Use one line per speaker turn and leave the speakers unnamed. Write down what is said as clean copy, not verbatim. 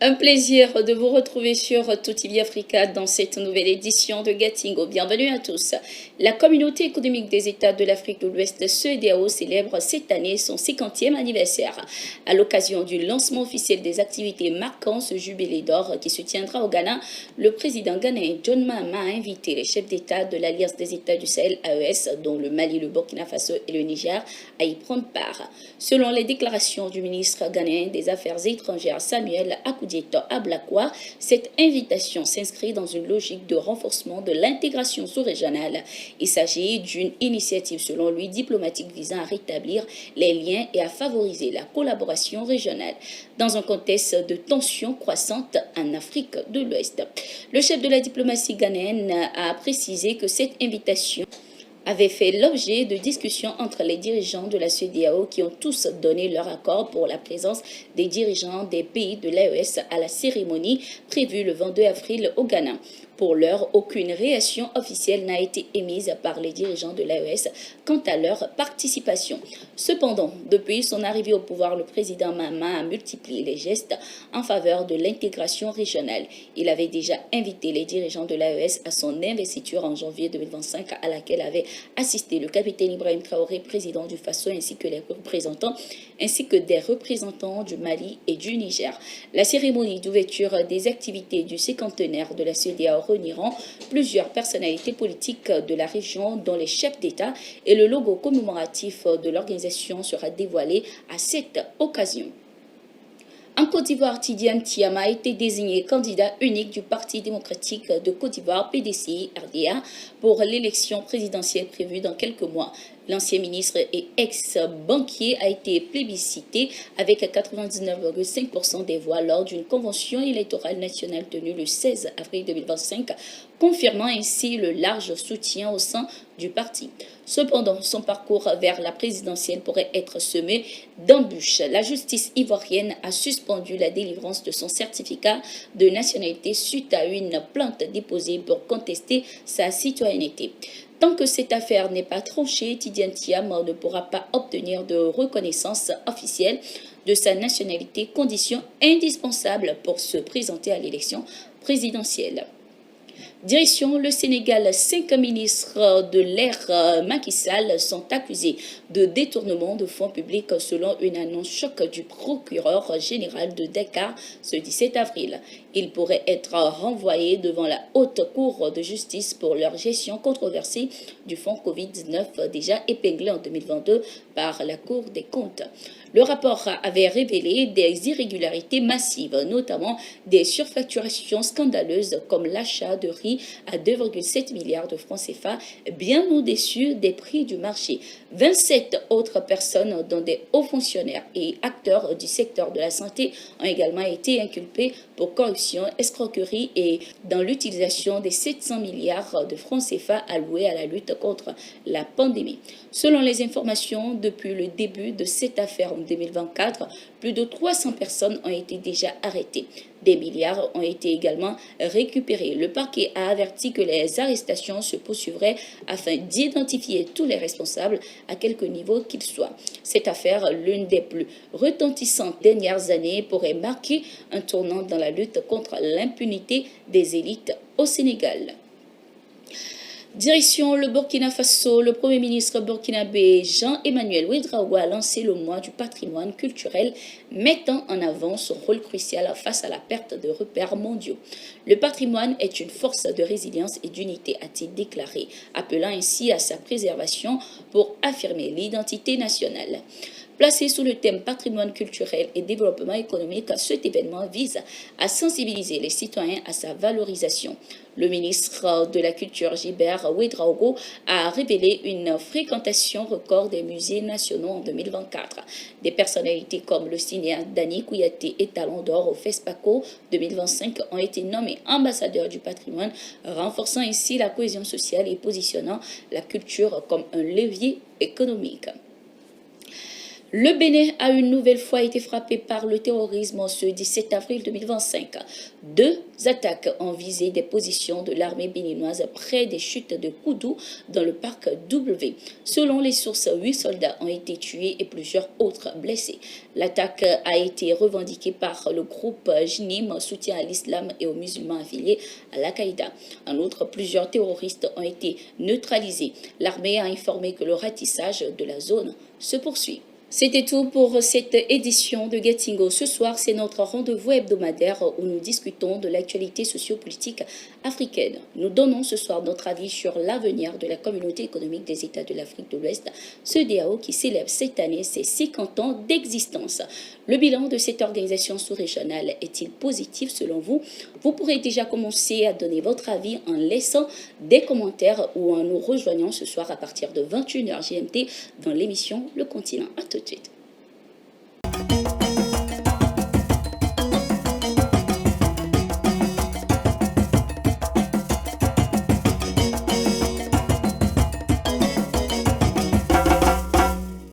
Un plaisir de vous retrouver sur ToTV Africa dans cette nouvelle édition de Gatingo. Bienvenue à tous. La communauté économique des États de l'Afrique de l'Ouest, CEDEAO, célèbre cette année son 50e anniversaire. À l'occasion du lancement officiel des activités marquant ce jubilé d'or qui se tiendra au Ghana, le président ghanéen John Mahama a invité les chefs d'État de l'Alliance des États du Sahel, AES, dont le Mali, le Burkina Faso et le Niger, à y prendre part. Selon les déclarations du ministre ghanéen des Affaires étrangères, Samuel Akudieto Ablakwa, cette invitation s'inscrit dans une logique de renforcement de l'intégration sous-régionale. Il s'agit d'une initiative, selon lui, diplomatique visant à rétablir les liens et à favoriser la collaboration régionale dans un contexte de tensions croissantes en Afrique de l'Ouest. Le chef de la diplomatie ghanéenne a précisé que cette invitation avait fait l'objet de discussions entre les dirigeants de la CEDEAO qui ont tous donné leur accord pour la présence des dirigeants des pays de l'AES à la cérémonie prévue le 22 avril au Ghana. Pour l'heure, aucune réaction officielle n'a été émise par les dirigeants de l'AES quant à leur participation. Cependant, depuis son arrivée au pouvoir, le président Mahama a multiplié les gestes en faveur de l'intégration régionale. Il avait déjà invité les dirigeants de l'AES à son investiture en janvier 2025, à laquelle avait assisté le capitaine Ibrahim Traoré, président du Faso, ainsi que des représentants du Mali et du Niger. La cérémonie d'ouverture des activités du cinquantenaire de la CEDEAO réuniront plusieurs personnalités politiques de la région, dont les chefs d'État, et le logo commémoratif de l'organisation sera dévoilé à cette occasion. En Côte d'Ivoire, Tidiane Tiama a été désigné candidat unique du Parti démocratique de Côte d'Ivoire, PDCI-RDA, pour l'élection présidentielle prévue dans quelques mois. L'ancien ministre et ex-banquier a été plébiscité avec 99,5% des voix lors d'une convention électorale nationale tenue le 16 avril 2025, confirmant ainsi le large soutien au sein du parti. Cependant, son parcours vers la présidentielle pourrait être semé d'embûches. La justice ivoirienne a suspendu la délivrance de son certificat de nationalité suite à une plainte déposée pour contester sa citoyenneté. Tant que cette affaire n'est pas tranchée, Tidiane Tiama ne pourra pas obtenir de reconnaissance officielle de sa nationalité, condition indispensable pour se présenter à l'élection présidentielle. Direction le Sénégal, 5 ministres de l'ère Macky Sall sont accusés de détournement de fonds publics selon une annonce choc du procureur général de Dakar ce 17 avril. Ils pourraient être renvoyés devant la haute cour de justice pour leur gestion controversée du fonds Covid-19 déjà épinglé en 2022 par la Cour des comptes. Le rapport avait révélé des irrégularités massives, notamment des surfacturations scandaleuses comme l'achat de riz à 2,7 milliards de francs CFA, bien au-dessus des prix du marché. 27 autres personnes, dont des hauts fonctionnaires et acteurs du secteur de la santé, ont également été inculpées pour corruption, escroquerie et dans l'utilisation des 700 milliards de francs CFA alloués à la lutte contre la pandémie. Selon les informations, depuis le début de cette affaire en 2024, plus de 300 personnes ont été déjà arrêtées. Des milliards ont été également récupérés. Le parquet a averti que les arrestations se poursuivraient afin d'identifier tous les responsables à quelque niveau qu'ils soient. Cette affaire, l'une des plus retentissantes dernières années, pourrait marquer un tournant dans la lutte contre l'impunité des élites au Sénégal. Direction le Burkina Faso, le Premier ministre burkinabé Jean-Emmanuel Ouédraogo a lancé le mois du patrimoine culturel, mettant en avant son rôle crucial face à la perte de repères mondiaux. Le patrimoine est une force de résilience et d'unité, a-t-il déclaré, appelant ainsi à sa préservation pour affirmer l'identité nationale. Placé sous le thème patrimoine culturel et développement économique, cet événement vise à sensibiliser les citoyens à sa valorisation. Le ministre de la Culture, Gilbert Ouédraogo, a révélé une fréquentation record des musées nationaux en 2024. Des personnalités comme le cinéaste Dany Kouyaté et Talon d'Or au FESPACO 2025 ont été nommés ambassadeurs du patrimoine, renforçant ainsi la cohésion sociale et positionnant la culture comme un levier économique. Le Bénin a une nouvelle fois été frappé par le terrorisme ce 17 avril 2025. Deux attaques ont visé des positions de l'armée béninoise près des chutes de Koudou dans le parc W. Selon les sources, 8 soldats ont été tués et plusieurs autres blessés. L'attaque a été revendiquée par le groupe JNIM, soutien à l'islam et aux musulmans affiliés à l'Al-Qaïda. En outre, plusieurs terroristes ont été neutralisés. L'armée a informé que le ratissage de la zone se poursuit. C'était tout pour cette édition de Getingo. Ce soir, c'est notre rendez-vous hebdomadaire où nous discutons de l'actualité sociopolitique africaine. Nous donnons ce soir notre avis sur l'avenir de la communauté économique des États de l'Afrique de l'Ouest, CEDEAO, qui célèbre cette année ses 50 ans d'existence. Le bilan de cette organisation sous-régionale est-il positif selon vous? Vous pourrez déjà commencer à donner votre avis en laissant des commentaires ou en nous rejoignant ce soir à partir de 21h GMT dans l'émission Le Continent. À tout de suite.